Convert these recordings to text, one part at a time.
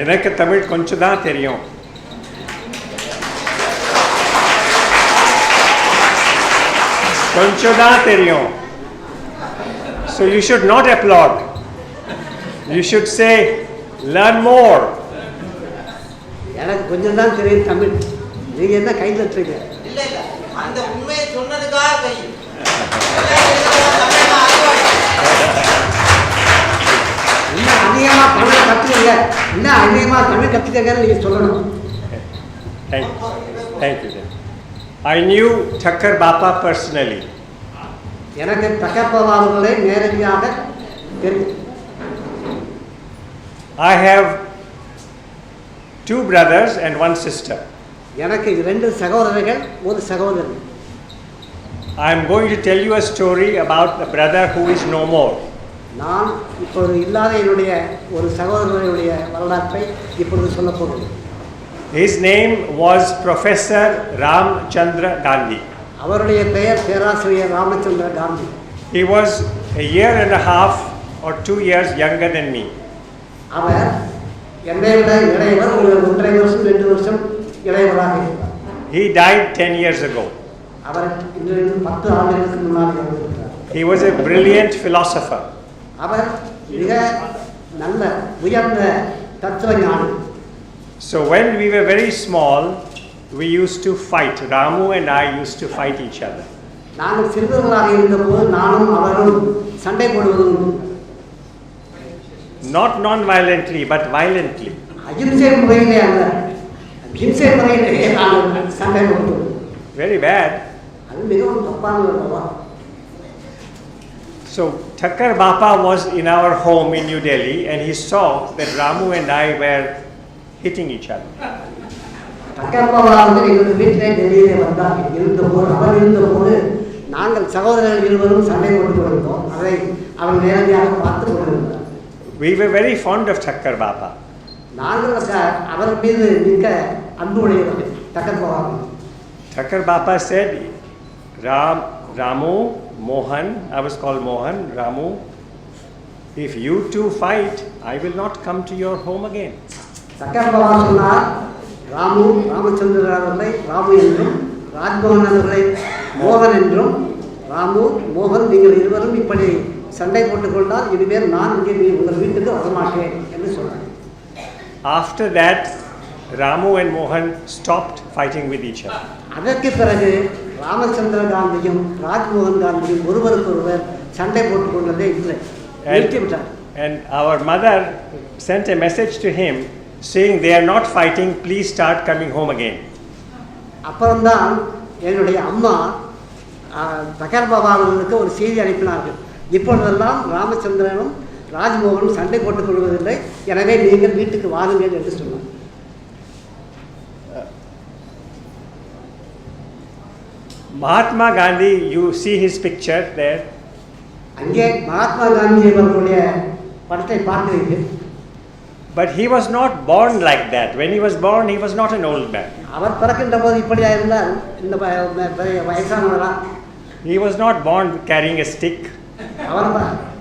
எனக்கு தமிழ் கொஞ்சம் தான் தெரியும். கொஞ்சம் தான் தெரியும். So you should not applaud. You should say, learn more. எனக்கு கொஞ்சம் தான் தெரியும் தமிழ். நீங்க என்ன கை தட்டுறீங்க? இல்ல இல்ல அந்த உண்மையை சொன்னதுக்காக கை. இன்னும் அதிகமா தமிழ் கத்துக்கங்க. இன்னும் அதிகமா தமிழ் கத்துக்கங்கன்னு நீங்க சொல்லணும். Thank you. I knew Thakkar Bapa personally. எனக்கு தக்கர் பாபா அவர்களை நேரடியாக தெரியும். I have 2 brothers and 1 sister. எனக்கு 2 சகோதரர்கள், ஒரு சகோதரி. I am going to tell you a story about the brother who is no more. நான் இப்பொழுது இல்லாத என்னுடைய ஒரு சகோதரனுடைய வரலாற்றை இப்பொழுது சொல்ல போகிறேன். His name was Professor Ramchandra Gandhi. அவருடைய பெயர் பேராசிரியர் Ramachandra Gandhi. He was a year and a half or 2 years younger than me. அவர் என்னை விட இளையவர், 1.5 வருஷம் 2 வருஷம் இளையவராக இருந்தார். He died 10 years ago. அவர் இன்றிலிருந்து 10 ஆண்டுகளுக்கு முன்னால் இறந்துவிட்டார். He was a brilliant philosopher. அவர் மிக நல்ல உயர்ந்த தத்துவஞானி. So when we were very small, we used to fight. Ramu and I used to fight each other. நாங்கள் சிறுவர்களாக இருந்தபோது நானும் அவரும் சண்டை போடுவதும். Not non-violently, but violently. அகிம்சை முறையிலே அல்ல, ஹிம்சை முறையிலே நாங்கள் சண்டை போடுவோம். Very bad. அது மிகவும் தப்பானது அல்லவா? So Thakkar Bapa was in our home in New Delhi and he saw that Ramu and I were hitting each other. Thakkar Bapa அவர்கள் எங்கள் வீட்டிலே டெல்லியிலே வந்தார். இருந்தபோது அவர் இருந்தபோது நாங்கள் சகோதரர்கள் இருவரும் சண்டை போட்டுக் கொண்டிருந்தோம். அதை அவர் நேரடியாக பார்த்து கொண்டிருந்தார். We were very fond of Thakkar Bapa. நாங்கள் அவர் மீது மிக்க அன்பு உடையவர்கள் Thakkar Bapa. Thakkar Bapa said, Ramu, Mohan, I was called Mohan, Ramu, if you two fight, I will not come to your home again. Thakkar Bapa சொன்னார், ராமச்சந்திர அவர்களை ராமு என்றும், ராஜ்மோகன் அவர்களை மோகன் என்றும், ராமு மோகன் நீங்கள் இருவரும் இப்படி சண்டை போட்டுக் கொண்டால் இனிமேல் நான் இங்கே உங்கள் வீட்டுக்கு வரமாட்டேன் என்று சொன்னார். After that, Ramu and Mohan stopped fighting with each other. அதற்கு பிறகு ராமச்சந்திர காந்தியும் ராஜ்மோகன் காந்தியும் ஒருவருக்கொருவர் சண்டை போட்டுக் கொண்டதே இல்லை, நிறுத்திவிட்டார். And our mother sent a message to him saying they are not fighting, please start coming home again. அப்புறம்தான் என்னுடைய அம்மா தக்கர் பாபா அவர்களுக்கு ஒரு செய்தி அனுப்பினார்கள். இப்பொழுதெல்லாம் ராமச்சந்திரனும் ராஜ்மோகனும் சண்டை போட்டுக் கொள்வதில்லை, எனவே நீங்கள் வீட்டுக்கு வாருங்கள் என்று சொன்னார். Mahatma Gandhi, you see his picture there. அங்கே மகாத்மா காந்தி அவர்களுடைய படத்தை பார்க்கிறீர்கள். But he was not born like that. When he was born, he was not an old man. அவர் பிறக்கின்ற போது இப்படியா இருந்தால் இந்த வயசானவரா? He was not born carrying a stick. அவர்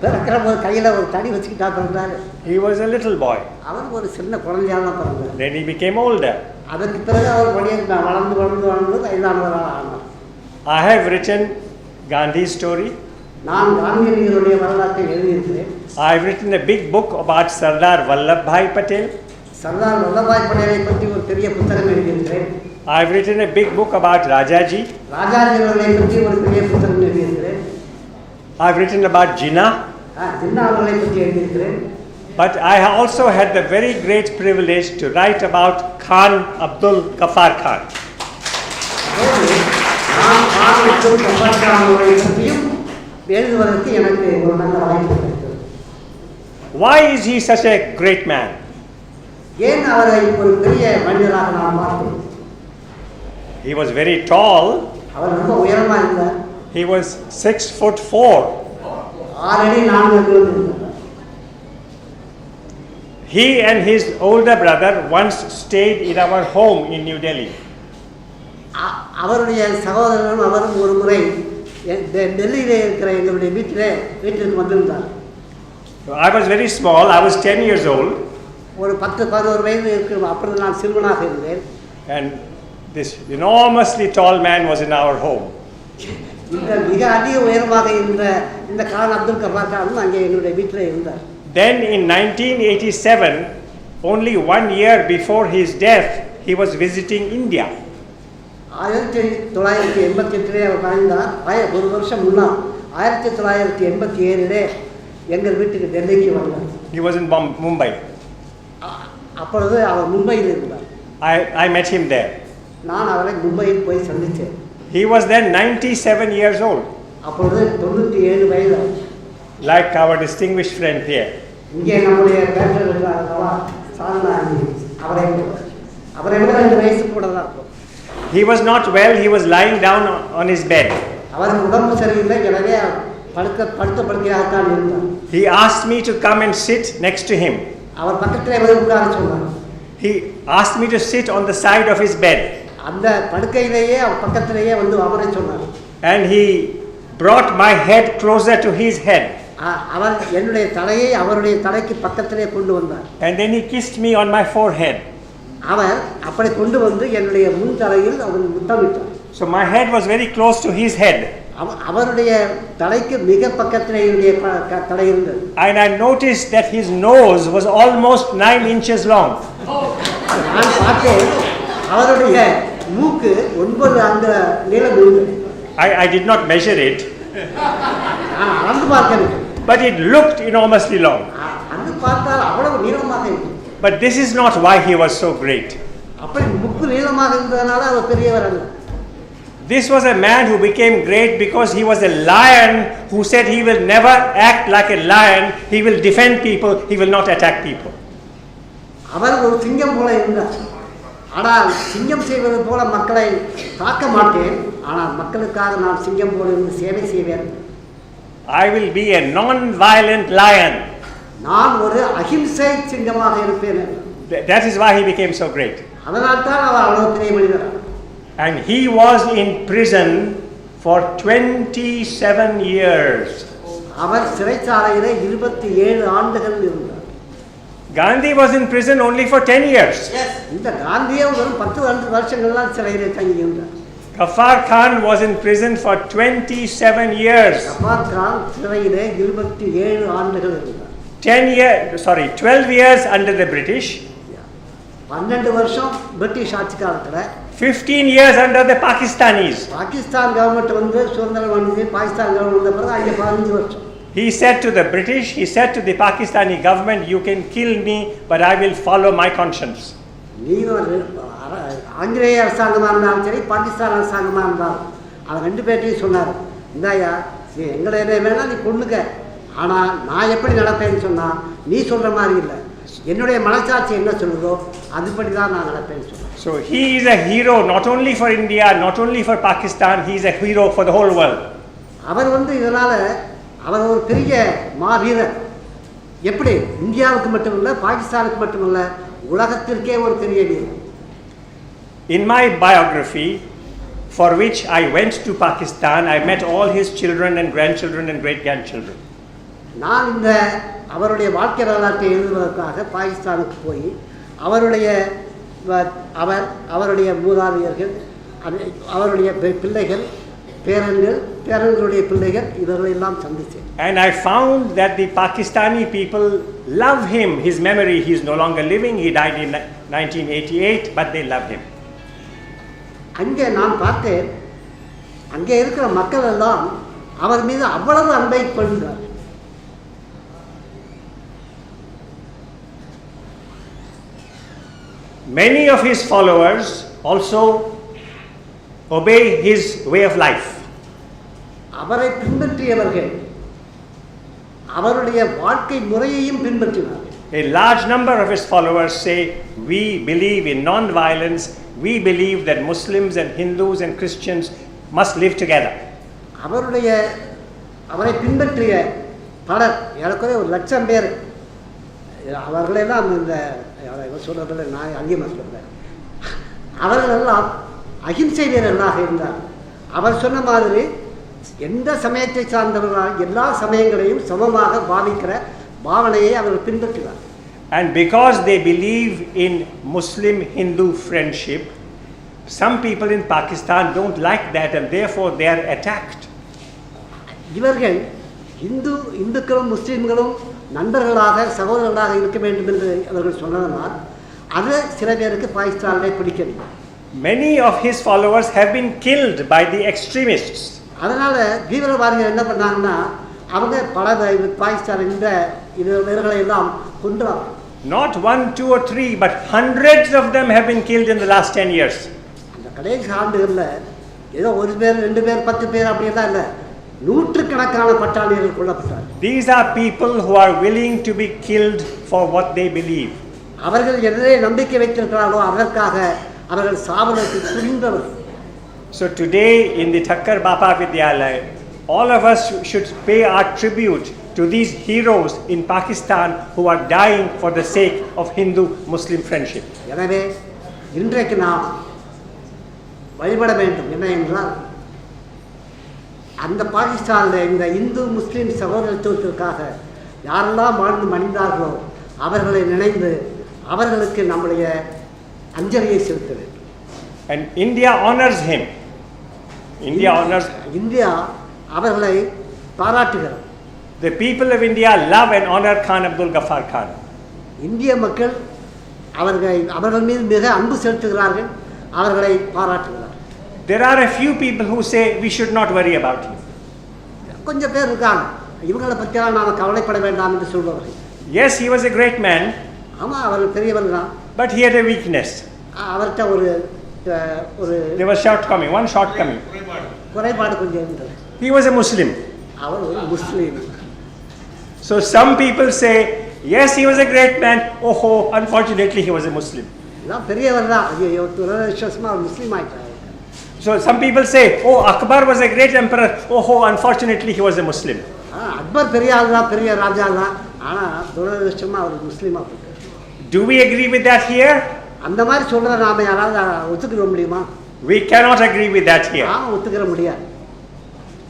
பிறக்கிற போது கையில் ஒரு தடி வச்சுக்கிட்டா பிறந்தார். He was a little boy. அவர் ஒரு சின்ன குழந்தையாக தான் பிறந்தார். Then he became older. அதற்கு பிறகு அவர் வளர்ந்து வயதானவராக ஆனார். I have written Gandhi's story. நான் காந்தியடிகளுடைய வரலாற்றை எழுதியிருக்கிறேன். I have written a big book about Sardar Vallabhbhai Patel. Sardar Vallabhbhai பட்டேலை பற்றி ஒரு பெரிய புத்தகம் எழுதியிருக்கிறேன். I have written a big book about Rajaji. Rajaji அவர்களை பற்றி ஒரு பெரிய புத்தகம் எழுதியிருக்கிறேன். I have written about Jinnah. Jinnah அவர்களை பற்றி எழுதியிருக்கிறேன். But I also had the very great privilege to write about Khan Abdul Ghaffar Khan. நான் கான் அப்துல் கஃபார் கான் அவர்களை பற்றியும் எழுதுவதற்கு எனக்கு ஒரு நல்ல வாய்ப்பு கிடைத்தது. Why is he such a great man? ஏன் அவரை ஒரு பெரிய மனிதராக நாம் பார்த்தோம்? He was very tall. அவர் ரொம்ப உயரமா இருந்தார். He was 6'4". 6 அடி 4 அங்குலம் இருந்தார். He and his older brother once stayed in our home in New Delhi. அவருடைய சகோதரனும் அவரும் ஒரு முறை டெல்லியிலே இருக்கிற எங்களுடைய வீட்டிற்கு வந்திருந்தார். I was very small. I was 10 years old. ஒரு 10-11 வயது இருக்கும். அப்பொழுது நான் சிறுவனாக இருந்தேன். And this enormously tall man was in our home. இந்த மிக அதிக உயரமாக இருந்த இந்த கான் அப்துல் கஃபார் கான் அங்கே எங்களுடைய வீட்டில் இருந்தார். Then in 1987, only 1 year before his death, he was visiting India. 1988 அவர் வாழ்ந்தார். ஒரு வருஷம் முன்னால் 1987 எங்கள் வீட்டுக்கு டெல்லிக்கு வந்தார். He was in Mumbai. அப்பொழுது அவர் மும்பையில் இருந்தார். I met him there. நான் அவரை மும்பையில் போய் சந்தித்தேன். He was then 97 years old. அப்பொழுது 97 வயது. Like our distinguished friend here. இங்கே நம்முடைய பேட்டர் இருக்கிறார்களா சாதனா, அவரை விட 2 வயசு கூட தான் இருக்கும். He was not well. He was lying down on his bed. அவருக்கு உடம்பு சரியில்லை, எனவே படுத்த படுக்கையாகத்தான் இருந்தார். He asked me to come and sit next to him. அவர் பக்கத்திலே வந்து உட்கார சொன்னார். He asked me to sit on the side of his bed. அந்த படுக்கையிலேயே அவர் பக்கத்திலேயே வந்து அமர சொன்னார். And he brought my head closer to his head. அவர் என்னுடைய தலையை அவருடைய தலைக்கு பக்கத்திலே கொண்டு வந்தார். And then he kissed me on my forehead. அவர் அப்படி கொண்டு வந்து என்னுடைய முன் தலையில் அவர் முத்தமிட்டார். So my head was very close to his head. அவருடைய தலைக்கு மிக பக்கத்திலே என்னுடைய தலை இருந்தது. And I noticed that his nose was almost 9 inches long. நான் பார்த்தேன் அவருடைய மூக்கு 9 அங்குல நீளம் இருந்தது. I did not measure it. நான் அளந்து பார்க்கவில்லை. But it looked enormously long. அது பார்த்தால் அவ்வளவு நீளமாக இருந்தது. But this is not why he was so great. அப்படி மூக்கு நீளமாக இருந்ததனால அவர் பெரியவர் அல்ல. This was a man who became great because he was a lion who said he will never act like a lion. He will defend people. He will not attack people. அவர் ஒரு சிங்கம் போல இருந்தார். ஆனால் சிங்கம் செய்வது போல மக்களை தாக்க மாட்டேன், ஆனால் மக்களுக்காக நான் சிங்கம் போல இருந்து சேவை செய்வேன். I will be a non-violent lion. நான் ஒரு அஹிம்சை சிங்கமாக இருப்பேன். That is why he became so great. அதனால் தான் அவர் அவ்வளவு பெரிய மனிதர். And he was in prison for 27 years. அவர் சிறைச்சாலையிலே 27 ஆண்டுகள் இருந்தார். Gandhi was in prison only for 10 years. இந்த காந்தியே வெறும் 10 வருஷங்கள்லாம் சிறையிலே தங்கி இருந்தார். Ghaffar Khan was in prison for 27 years. கஃபார் Khan சிறையிலே 27 ஆண்டுகள் இருந்தார். 12 years under the British. 12 வருஷம் பிரிட்டிஷ் ஆட்சி காலத்துல, 15 years under the Pakistanis. Pakistan government வந்து சுதந்திரம் வாங்கி பாகிஸ்தான் கவர்மெண்ட் வந்த பிறகு அங்கே 15 வருஷம். He said to the British, he said to the Pakistani government, you can kill me, but I will follow my conscience. ஆங்கிலேய அரசாங்கமாக இருந்தாலும் சரி, பாகிஸ்தான் அரசாங்கமாக இருந்தாலும் அது 2 பேர்ட்டையும் சொன்னார், இந்தாயா எங்களை என்ன வேணால் நீ கொண்டுக்க, ஆனால் நான் எப்படி நடப்பேன்னு சொன்னால் நீ சொல்கிற மாதிரி இல்லை, என்னுடைய மனசாட்சி என்ன சொல்லுதோ அதுபடி தான் நான் நடப்பேன்னு சொன்னேன். So he is a hero not only for India, not only for Pakistan, he is a hero for the whole world. அவர் வந்து இதனால் அவர் ஒரு பெரிய மாவீரர். எப்படி இந்தியாவுக்கு மட்டுமில்லை, பாகிஸ்தானுக்கு மட்டுமில்லை, உலகத்திற்கே ஒரு பெரிய வீரர். In my biography, for which I went to Pakistan, I met all his children and grandchildren and great-grandchildren. நான் இந்த அவருடைய வாழ்க்கை வரலாற்றை எழுதுவதற்காக பாகிஸ்தானுக்கு போய் அவருடைய மூதாதையர்கள், அவருடைய பிள்ளைகள், பேரன்களுடைய பிள்ளைகள் இவர்களெல்லாம் சந்தித்தேன். And I found that the Pakistani people love him, his memory. He is no longer living. He died in 1988, but they love him. அங்கே நான் பார்த்தேன், அங்கே இருக்கிற மக்கள் எல்லாம் அவர் மீது அவ்வளவு அன்பை கொள்கிறார். Many of his followers also obey his way of life. அவரை பின்பற்றியவர்கள் அவருடைய வாழ்க்கை முறையையும் பின்பற்றினார்கள். A large number of his followers say, we believe in non-violence. We believe that Muslims and Hindus and Christians must live together. அவரை பின்பற்றிய பலர், ஏறக்குறைய 1,00,000 பேர், அவர்களெல்லாம் இந்த சொல்றதில்லை, நான் அதிகமாக சொல்கிறேன், அவர்களெல்லாம் அகிம்சை வீரர்களாக இருந்தார். அவர் சொன்ன மாதிரி எந்த சமயத்தை சார்ந்தவர்களால் எல்லா சமயங்களையும் சமமாக பாவிக்கிற பாவனையை அவர் பின்பற்றினார். And because they believe in Muslim-Hindu friendship, some people in Pakistan don't like that and therefore they are attacked. இவர்கள் இந்துக்களும் முஸ்லீம்களும் நண்பர்களாக சகோதரர்களாக இருக்க வேண்டும் என்று அவர்கள் சொன்னதனால் அது சில பேருக்கு பாகிஸ்தானிலே பிடிக்கவில்லை. Many of his followers have been killed by the extremists. அதனால் தீவிரவாதிகள் என்ன பண்ணாங்கன்னா அவங்க பல பாகிஸ்தான் இந்த இவர்களை எல்லாம் கொன்றாங்க. Not 1, 2 or 3 but hundreds of them have been killed in the last 10 years. அந்த கடைசி ஆண்டுகளில் ஏதோ ஒரு பேர் 2 பேர் 10 பேர் அப்படியெல்லாம் இல்லை, நூற்றுக்கணக்கான பட்டாளிகள் கொல்லப்பட்டார்கள். These are people who are willing to be killed for what they believe. அவர்கள் எதிரே நம்பிக்கை வைத்திருக்கிறார்களோ அதற்காக அவர்கள் சாவதற்கு துணிந்தவர். So today in the Thakkar Bapa Vidyalaya, all of us should pay our tribute to these heroes in Pakistan who are dying for the sake of Hindu-Muslim friendship. எனவே இன்றைக்கு நாம் வழிபட வேண்டும் என்ன என்றால் அந்த பாகிஸ்தானில் இந்த இந்து முஸ்லீம் சகோதரத்துவத்திற்காக யாரெல்லாம் வாழ்ந்து மடிந்தார்களோ அவர்களை நினைந்து அவர்களுக்கு நம்முடைய அஞ்சலியை செலுத்த வேண்டும். And India honors him. India அவர்களை பாராட்டுகிறது. The people of India love and honor Khan Abdul Ghaffar Khan. இந்திய மக்கள் அவர்கள் மீது மிக அன்பு செலுத்துகிறார்கள், அவர்களை பாராட்டுகிறார்கள். There are a few people who say we should not worry about him. கொஞ்சம் பேர் இருக்காங்க, இவங்களை பற்றியெல்லாம் நாம் கவலைப்பட வேண்டாம் என்று சொல்பவர்கள். Yes, he was a great man. ஆமாம், அவர் பெரியவர் தான். But he had a weakness. அவர்கிட்ட ஒரு There was shortcoming, one shortcoming. குறைபாடு கொஞ்சம் இருந்தது. He was a Muslim. அவர் ஒரு முஸ்லீம். So some people say, yes, he was a great man. Oh, unfortunately, he was a Muslim. எல்லாம் பெரியவர் தான், ஐயோ துரதிர்ஷ்டவசமாக அவர் முஸ்லீம் ஆயிட்டார். So some people say, oh, Akbar was a great emperor. Oh, unfortunately, he was a Muslim. Akbar பெரிய ஆள் தான், பெரிய ராஜா தான், ஆனால் துரதிர்ஷ்டமாக அவர் முஸ்லீமாக போயிட்டார். Do we agree with that here? அந்த மாதிரி சொல்கிறத நாம் யாராவது ஒத்துக்கிற முடியுமா? We cannot agree with that here. நாம் ஒத்துக்கிற முடியாது.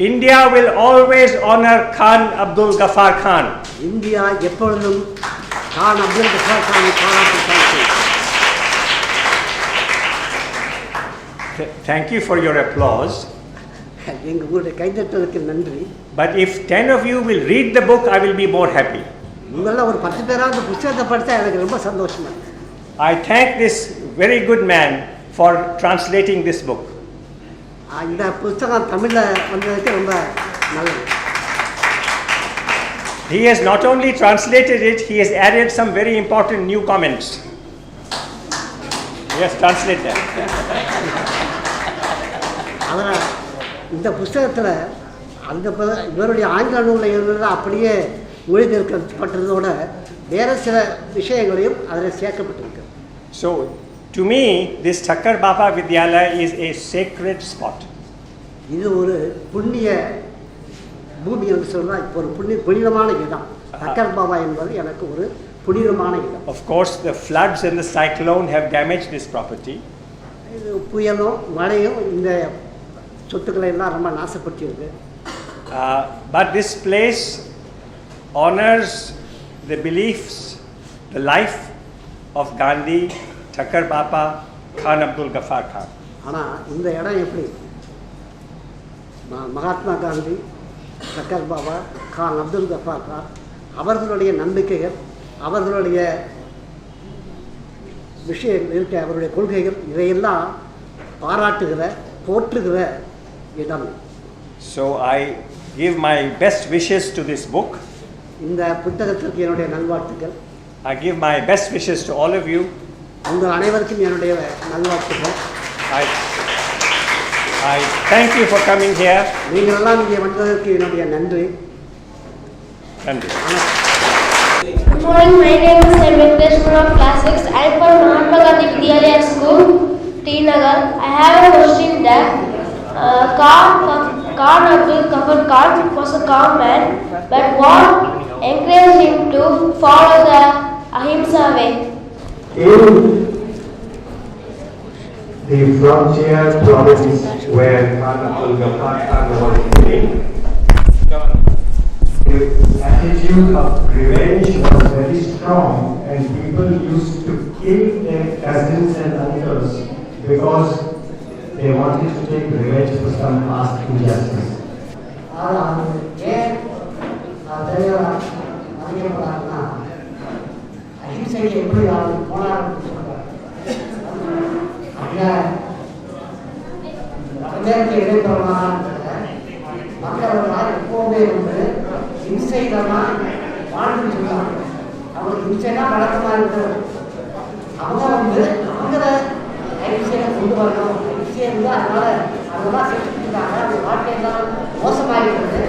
India will always honor Khan Abdul Ghaffar Khan. India எப்பொழுதும் கான் அப்துல் கஃபார் கானை பாராட்டுகிறார்கள். Thank you for your applause. உங்களுடைய கைதட்டலுக்கு நன்றி. But if 10 of you will read the book, I will be more happy. உங்களெல்லாம் ஒரு 10 பேராவது புத்தகத்தை படித்தா எனக்கு ரொம்ப சந்தோஷமா இருக்கு. I thank this very good man for translating this book. இந்த புத்தகம் தமிழ்ல வந்ததுக்கு ரொம்ப நல்லது. He has not only translated it, he has added some very important new comments. Yes, translate that. அதனால் இந்த புத்தகத்தில் அந்த இவருடைய ஆங்கில நூலில் இருந்தது அப்படியே மொழிபெயர்க்கப்பட்டதோட வேறு சில விஷயங்களையும் அதில் சேர்க்கப்பட்டிருக்கு. So, to me, this Thakkar Bapa Vidyalaya is a sacred spot. இது ஒரு புண்ணிய பூமி என்று சொல்றா, இப்போ ஒரு புனிதமான இடம். தக்கர் பாபா என்பது எனக்கு ஒரு புனிதமான இடம். Of course, the floods and the cyclone have damaged this property. இது புயலும் மழையும் இந்த சொத்துக்களை எல்லாம் ரொம்ப நாசப்படுத்தியிருக்கு. But this place honors the beliefs, the life of Gandhi, Thakkar Bapa, Khan Abdul Ghaffar Khan. ஆனால் இந்த இடம் எப்படி மகாத்மா காந்தி, தக்கர் பாபா, கான் அப்துல் கஃபார் கான் அவர்களுடைய நம்பிக்கைகள், அவர்களுடைய விஷயங்கள் இருக்க, அவருடைய கொள்கைகள் இதையெல்லாம் பாராட்டுகிற போற்றுகிற இடம். So I give my best wishes to this book. இந்த புத்தகத்திற்கு என்னுடைய நல்வாழ்த்துக்கள். I give my best wishes to all of you. உங்கள் அனைவருக்கும் என்னுடைய நல்வாழ்த்துக்கள். I thank you for coming here. நீங்கள் எல்லாம் இங்கே வந்ததற்கு என்னுடைய நன்றி. நன்றி. Good morning, my name is S.Pandian from class 6. I am from Mahatma Gandhi Vidyalaya School, T.Nagar. I have a question that Khan Abdul Ghaffar Khan was a calm man, but what encouraged him to follow the Ahimsa way? In the frontier province where Khan Abdul Ghaffar Khan was living, the attitude of revenge was very strong and people used to kill their cousins and uncles because they wanted to take revenge for some past injustice. அஹிம்சைக்கு எப்படி போனார் வடமேற்கு இடைத்தரமான மக்கள் எப்போவுமே ஹிம்சையில் தான் வாழ்ந்துட்டு இருக்காங்க. அவங்களுக்கு ஹிம்சைனா வழக்கமாக இருக்கிறது. அவங்க அவங்கள அஹிம்சையை கொண்டு வரணும். அஹிம்சை அதனால அதெல்லாம் செஞ்சுட்டு இருக்காங்க. அந்த வாழ்க்கையெல்லாம் மோசமாகிருக்கிறது.